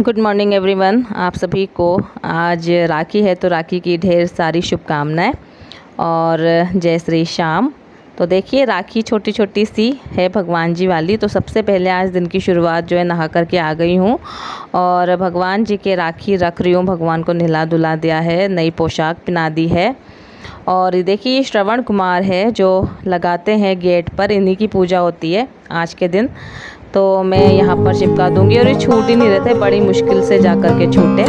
Good morning everyone. आप सभी को आज राखी है तो राखी की ढेर सारी शुभकामनाएं और जय श्री श्याम। तो देखिए राखी छोटी छोटी सी है भगवान जी वाली। तो सबसे पहले आज दिन की शुरुआत जो है नहा कर के आ गई हूँ और भगवान जी के राखी रख रही हूँ। भगवान को नहला धुला दिया है, नई पोशाक पहना दी है। और देखिए ये श्रवण कुमार है जो लगाते हैं गेट पर, इन्हीं की पूजा होती है आज के दिन। तो मैं यहाँ पर चिपका दूंगी और ये छूट ही नहीं रहे थे, बड़ी मुश्किल से जा कर के छूटे।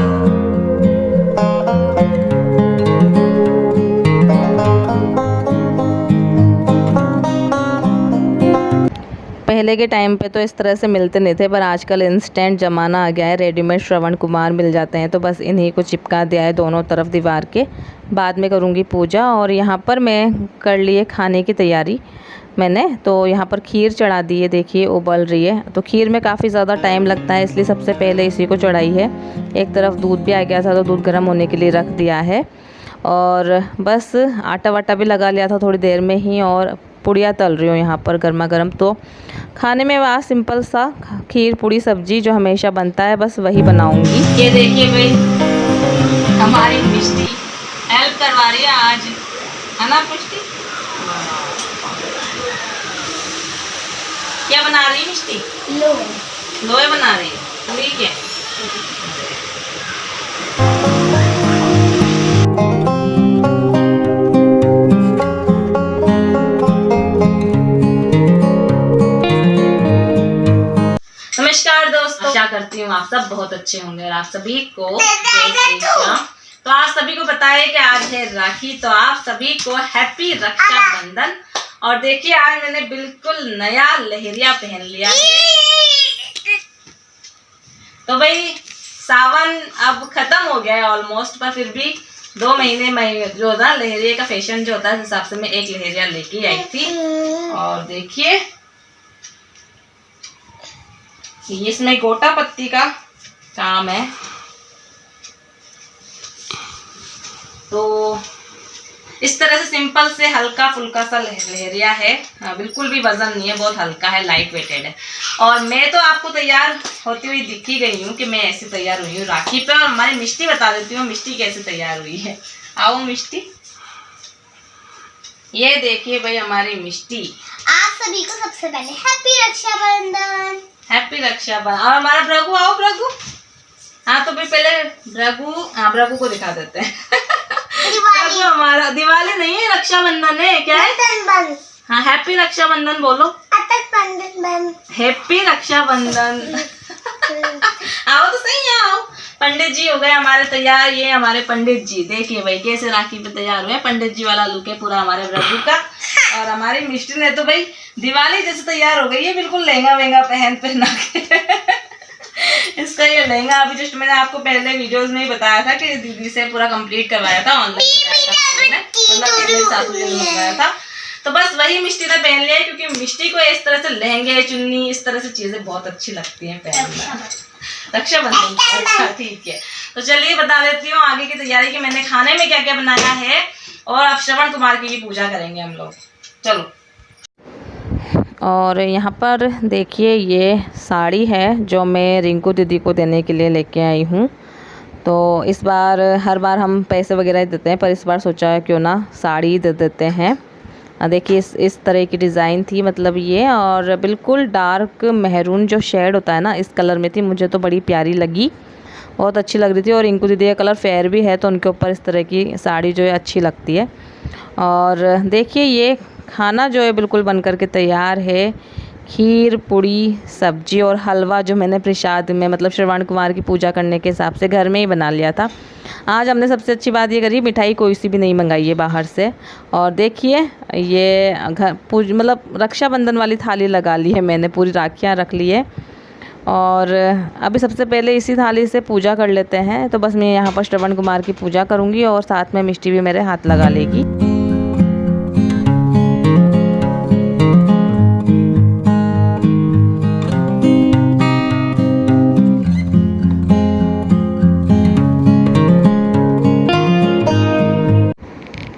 पहले के टाइम पे तो इस तरह से मिलते नहीं थे, पर आजकल इंस्टेंट ज़माना आ गया है, रेडीमेड श्रवण कुमार मिल जाते हैं। तो बस इन्हीं को चिपका दिया है दोनों तरफ दीवार के। बाद में करूँगी पूजा। और यहाँ पर मैं कर लिए खाने की तैयारी मैंने। तो यहाँ पर खीर चढ़ा दी है, देखिए उबल रही है। तो खीर में काफ़ी ज़्यादा टाइम लगता है, इसलिए सबसे पहले इसी को चढ़ाई है। एक तरफ दूध भी आ गया था तो दूध गर्म होने के लिए रख दिया है। और बस आटा वाटा भी लगा लिया था थोड़ी देर में ही। और पुड़िया तल रही हूँ यहाँ पर गर्मा गर्म। तो खाने में वहाँ सिंपल सा खीर पूड़ी सब्जी जो हमेशा बनता है, बस वही बनाऊँगी। ये देखिए भाई हमारी मिष्टी हेल्प करवा रही है आज, है ना मिष्टी? क्या बना रही है मिष्टी? लोए बना रही है। ठीक है। नमस्कार दोस्तों, आशा करती हूँ आप सब बहुत अच्छे होंगे और आप सभी को जय श्री राम। तो आप सभी को पता है कि आज है राखी, तो आप सभी को हैप्पी रक्षाबंधन। और देखिए आज मैंने बिल्कुल नया लहरिया पहन लिया है। तो भाई सावन अब खत्म हो गया है ऑलमोस्ट, पर फिर भी 2 महीने में जो ना लहरिया का फैशन जो होता है, उस हिसाब से मैं एक लहरिया लेके आई थी। और देखिए इसमें गोटा पत्ती का काम है। तो इस तरह से सिंपल से हल्का फुल्का सा लहरिया है। बिल्कुल भी वजन नहीं है, बहुत हल्का है, लाइट वेटेड है। और मैं तो आपको तैयार होती हुई दिख ही गई हूँ कि मैं ऐसे तैयार हुई हूँ राखी पे। और हमारी मिष्टी बता देती हूँ मिष्टी कैसे तैयार हुई है। आओ मिष्टी, ये देखिए भाई हमारी मिष्टी। आप सभी को सबसे पहले हैप्पी रक्षाबंधन। हैप्पी रक्षाबंधन। और हमारा भ्रगु, आओ भ्रगु। हाँ तो भाई पहले भ्रगु, हाँ भ्रगु को दिखा देते हैं। भ्रगु हमारा दिवाली नहीं है, रक्षाबंधन है। क्या है? हाँ हैप्पी रक्षाबंधन बोलो। हैप्पी रक्षाबंधन। आओ तो सही, आओ। पंडित जी हो गए हमारे तैयार। ये हमारे पंडित जी, देखिए भाई कैसे राखी पे तैयार हुए। पंडित जी वाला लुक है पूरा हमारे भ्रगु का। और हमारी मिष्टी ने तो भाई दिवाली जैसे तैयार हो गई है, बिल्कुल लहंगा वहंगा पहना के। इसका ये लहंगा अभी जस्ट मैंने आपको पहले वीडियोस में ही बताया था कि दीदी से पूरा कंप्लीट करवाया था, ऑनलाइन मतलब सासू जी ने मंगाया था। तो बस वही मिष्टी ने पहन लिया, क्योंकि मिष्टी को इस तरह से लहंगे चुन्नी इस तरह से चीजें बहुत अच्छी लगती हैं पहनना रक्षाबंधन। अच्छा ठीक है, तो चलिए बता देती हूँ आगे की तैयारी कि मैंने खाने में क्या क्या बनाया है। और अब श्रवण कुमार की पूजा करेंगे हम लोग। चलो। और यहाँ पर देखिए ये साड़ी है जो मैं रिंकू दीदी को देने के लिए लेके आई हूँ। तो इस बार हर बार हम पैसे वगैरह देते हैं, पर इस बार सोचा क्यों ना साड़ी दे देते हैं। देखिए इस तरह की डिज़ाइन थी, मतलब ये। और बिल्कुल डार्क मेहरून जो शेड होता है ना, इस कलर में थी। मुझे तो बड़ी प्यारी लगी, बहुत अच्छी लग रही थी। और रिंकू दीदी का कलर फेयर भी है, तो उनके ऊपर इस तरह की साड़ी जो है अच्छी लगती है। और देखिए ये खाना जो है बिल्कुल बनकर के तैयार है। खीर पूड़ी सब्जी और हलवा जो मैंने प्रसाद में, मतलब श्रवण कुमार की पूजा करने के हिसाब से घर में ही बना लिया था। आज हमने सबसे अच्छी बात ये करी, मिठाई कोई सी भी नहीं मंगाई है बाहर से। और देखिए ये घर मतलब रक्षाबंधन वाली थाली लगा ली है मैंने, पूरी राखियाँ रख ली है। और अभी सबसे पहले इसी थाली से पूजा कर लेते हैं। तो बस मैं यहाँ पर श्रवण कुमार की पूजा करूँगी और साथ में मिष्टी भी मेरे हाथ लगा लेगी।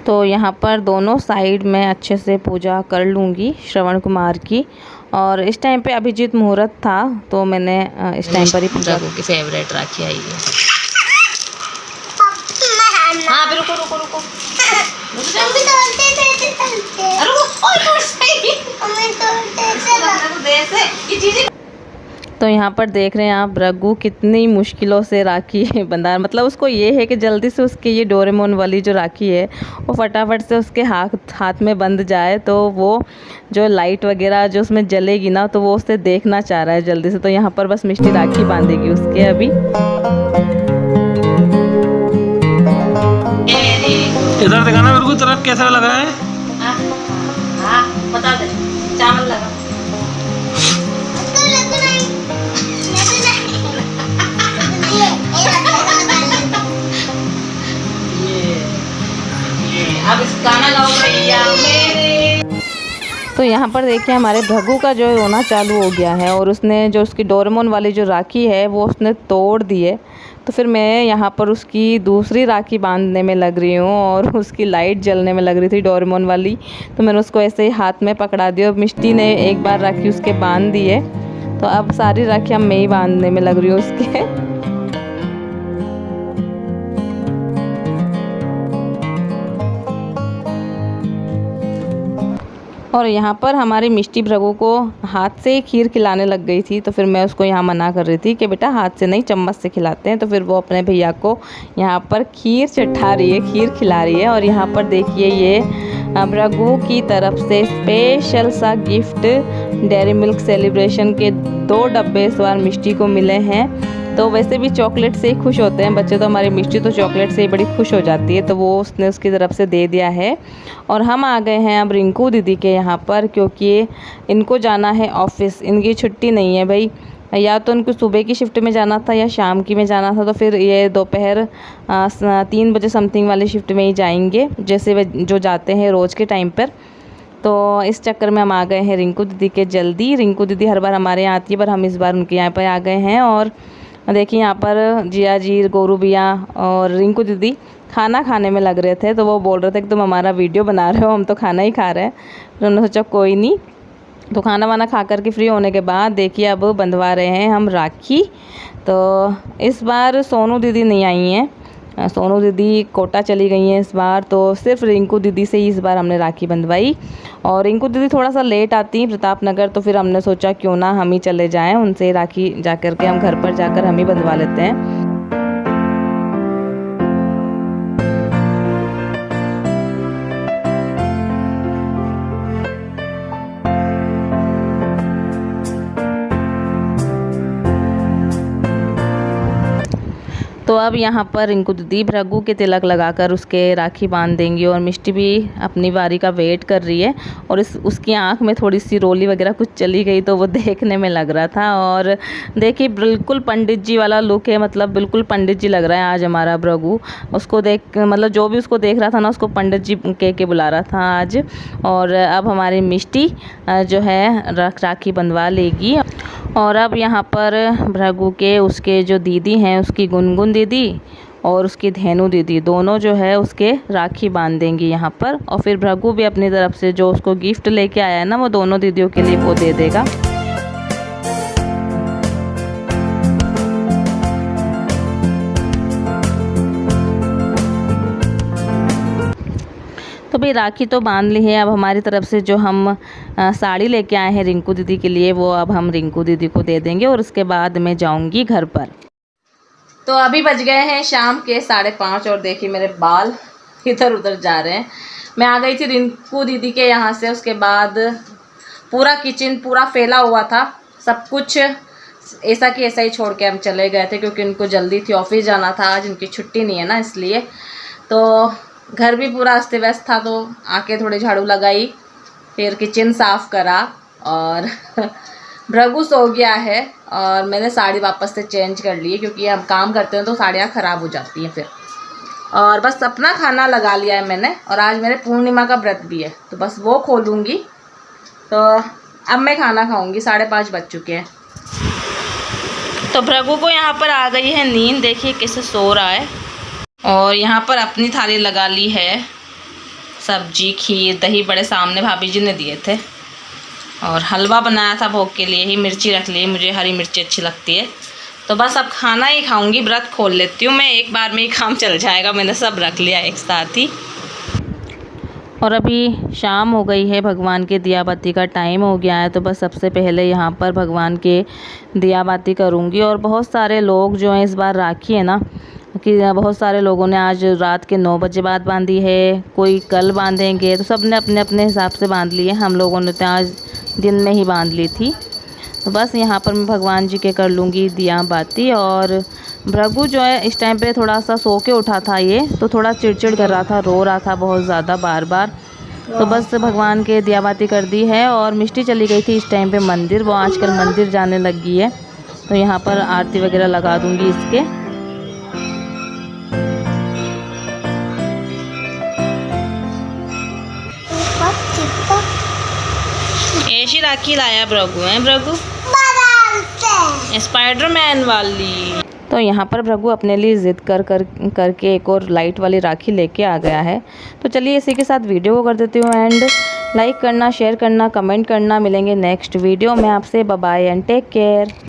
तो यहाँ पर दोनों साइड में अच्छे से पूजा कर लूँगी श्रवण कुमार की। और इस टाइम पे अभिजीत मुहूर्त था तो मैंने इस टाइम पर ही पूजा की फेवरेट राखी आई है। हाँ अभी रुको रुको रुको तो यहाँ पर देख रहे हैं आप रघु कितनी मुश्किलों से राखी बंधा, मतलब उसको ये है कि जल्दी से उसकी ये डोरेमोन वाली जो राखी है वो फटाफट से उसके हाथ में बंध जाए, तो वो जो लाइट वगैरह जो उसमें जलेगी ना तो वो उसे देखना चाह रहा है जल्दी से। तो यहाँ पर बस मिष्टी राखी बांधेगी उसके अभी। इधर दिखाना मेरे को तरफ कैसा लगा है। हाँ बता दे, चावल लगा अब इस गाना गाओ भैया मेरे। तो यहाँ पर देखिए हमारे भृगु का जो रोना चालू हो गया है और उसने जो उसकी डोरेमोन वाली जो राखी है वो उसने तोड़ दी है। तो फिर मैं यहाँ पर उसकी दूसरी राखी बांधने में लग रही हूँ और उसकी लाइट जलने में लग रही थी डोरेमोन वाली, तो मैंने उसको ऐसे ही हाथ में पकड़ा दिया और मिष्टी ने एक बार राखी उसके बांध दी है। तो अब सारी राखियाँ मैं ही बांधने में लग रही हूँ उसके। और यहाँ पर हमारी मिष्टी भृगु को हाथ से खीर खिलाने लग गई थी, तो फिर मैं उसको यहाँ मना कर रही थी कि बेटा हाथ से नहीं चम्मच से खिलाते हैं। तो फिर वो अपने भैया को यहाँ पर खीर चढ़ा रही है, खीर खिला रही है। और यहाँ पर देखिए ये भृगु की तरफ से स्पेशल सा गिफ्ट डेयरी मिल्क सेलिब्रेशन के 2 डब्बे इस बार मिष्टी को मिले हैं। तो वैसे भी चॉकलेट से ही खुश होते हैं बच्चे, तो हमारी मिष्टी तो चॉकलेट से ही बड़ी खुश हो जाती है, तो वो उसने उसकी तरफ से दे दिया है। और हम आ गए हैं अब रिंकू दीदी के यहाँ पर, क्योंकि इनको जाना है ऑफिस, इनकी छुट्टी नहीं है भाई। या तो उनको सुबह की शिफ्ट में जाना था या शाम की में जाना था, तो फिर ये दोपहर 3 बजे समथिंग वाली शिफ्ट में ही जाएंगे जैसे वे जो जाते हैं रोज़ के टाइम पर। तो इस चक्कर में हम आ गए हैं रिंकू दीदी के जल्दी। रिंकू दीदी हर बार हमारे यहाँ आती है पर हम इस बार उनके यहाँ पर आ गए हैं। और देखिए यहाँ पर जिया जी, गोरू भैया और रिंकू दीदी खाना खाने में लग रहे थे, तो वो बोल रहे थे कि तुम हमारा वीडियो बना रहे हो, हम तो खाना ही खा रहे हैं। तो उन्होंने सोचा कोई नहीं। तो खाना वाना खा कर के फ्री होने के बाद देखिए अब बंधवा रहे हैं हम राखी। तो इस बार सोनू दीदी नहीं आई हैं, सोनू दीदी कोटा चली गई हैं इस बार, तो सिर्फ रिंकू दीदी से ही इस बार हमने राखी बंधवाई। और रिंकू दीदी थोड़ा सा लेट आती हैं प्रताप नगर, तो फिर हमने सोचा क्यों ना हम ही चले जाएं उनसे राखी जा कर के, हम घर पर जाकर हम ही बंधवा लेते हैं। तो अब यहाँ पर रिंकू दीदी भृगु के तिलक लगाकर उसके राखी बांध देंगी और मिष्टी भी अपनी बारी का वेट कर रही है। और उसकी आंख में थोड़ी सी रोली वगैरह कुछ चली गई, तो वो देखने में लग रहा था। और देखिए बिल्कुल पंडित जी वाला लुक है, मतलब बिल्कुल पंडित जी लग रहा है आज हमारा भृगु। उसको देख मतलब जो भी उसको देख रहा था ना उसको पंडित जी के बुला रहा था आज। और अब हमारी मिष्टी जो है राखी बंधवा लेगी। और अब यहाँ पर भृगु के उसके जो दीदी हैं, उसकी गुनगुन दीदी और उसकी धेनु दीदी, दोनों जो है उसके राखी बांध देंगी यहाँ पर। और फिर भृगु भी अपनी तरफ से जो उसको गिफ्ट लेके आया है ना वो दोनों दीदियों के लिए वो दे देगा। तो भाई राखी तो बांध ली है। अब हमारी तरफ से जो हम साड़ी लेके आए हैं रिंकू दीदी के लिए वो अब हम रिंकू दीदी को दे देंगे और उसके बाद मैं जाऊंगी घर पर। तो अभी बज गए हैं शाम के 5:30 और देखिए मेरे बाल इधर उधर जा रहे हैं। मैं आ गई थी रिंकू दीदी के यहाँ से, उसके बाद पूरा किचन पूरा फैला हुआ था, सब कुछ ऐसा कि ऐसा ही छोड़ के हम चले गए थे क्योंकि उनको जल्दी थी, ऑफिस जाना था, आज उनकी छुट्टी नहीं है ना इसलिए। तो घर भी पूरा अस्त व्यस्त था, तो आके थोड़ी झाड़ू लगाई, फिर किचन साफ़ करा और भृगु सो गया है और मैंने साड़ी वापस से चेंज कर ली क्योंकि हम काम करते हैं तो साड़ियाँ ख़राब हो जाती हैं फिर। और बस अपना खाना लगा लिया है मैंने और आज मेरे पूर्णिमा का व्रत भी है तो बस वो खोलूँगी। तो अब मैं खाना खाऊँगी, 5:30 बज चुके हैं। तो भृगु को यहाँ पर आ गई है नींद, देखिए कैसे सो रहा है। और यहाँ पर अपनी थाली लगा ली है, सब्जी खीर दही बड़े सामने भाभी जी ने दिए थे और हलवा बनाया था भोग के लिए ही, मिर्ची रख ली, मुझे हरी मिर्ची अच्छी लगती है। तो बस अब खाना ही खाऊंगी, व्रत खोल लेती हूँ मैं, एक बार में ही काम चल जाएगा, मैंने सब रख लिया एक साथ ही। और अभी शाम हो गई है, भगवान के दिया बाती का टाइम हो गया है। तो बस सबसे पहले यहाँ पर भगवान के दिया बाती करूँगी। और बहुत सारे लोग जो हैं इस बार राखी है ना, कि बहुत सारे लोगों ने आज रात के 9 बजे बाद बांधी है, कोई कल बांधेंगे, तो सब ने अपने अपने हिसाब से बांध ली है। हम लोगों ने तो आज दिन में ही बांध ली थी। तो बस यहाँ पर मैं भगवान जी के कर लूँगी दिया बाती। और भृगु जो है इस टाइम पे थोड़ा सा सो के उठा था, ये तो थोड़ा चिड़चिड़ कर रहा था, रो रहा था बहुत ज़्यादा बार बार। तो बस भगवान के दिया बाती कर दी है। और मिष्टी चली गई थी इस टाइम पे मंदिर, वो आजकल मंदिर जाने लगी है। तो यहाँ पर आरती वगैरह लगा दूँगी इसके। ऐसी राखी लाया भृगु है, भृगु स्पाइडरमैन वाली। तो यहाँ पर भृगु अपने लिए ज़िद करके एक और लाइट वाली राखी लेके आ गया है। तो चलिए इसी के साथ वीडियो को कर देती हूँ एंड। लाइक करना, शेयर करना, कमेंट करना। मिलेंगे नेक्स्ट वीडियो में आपसे। Bye bye and take care.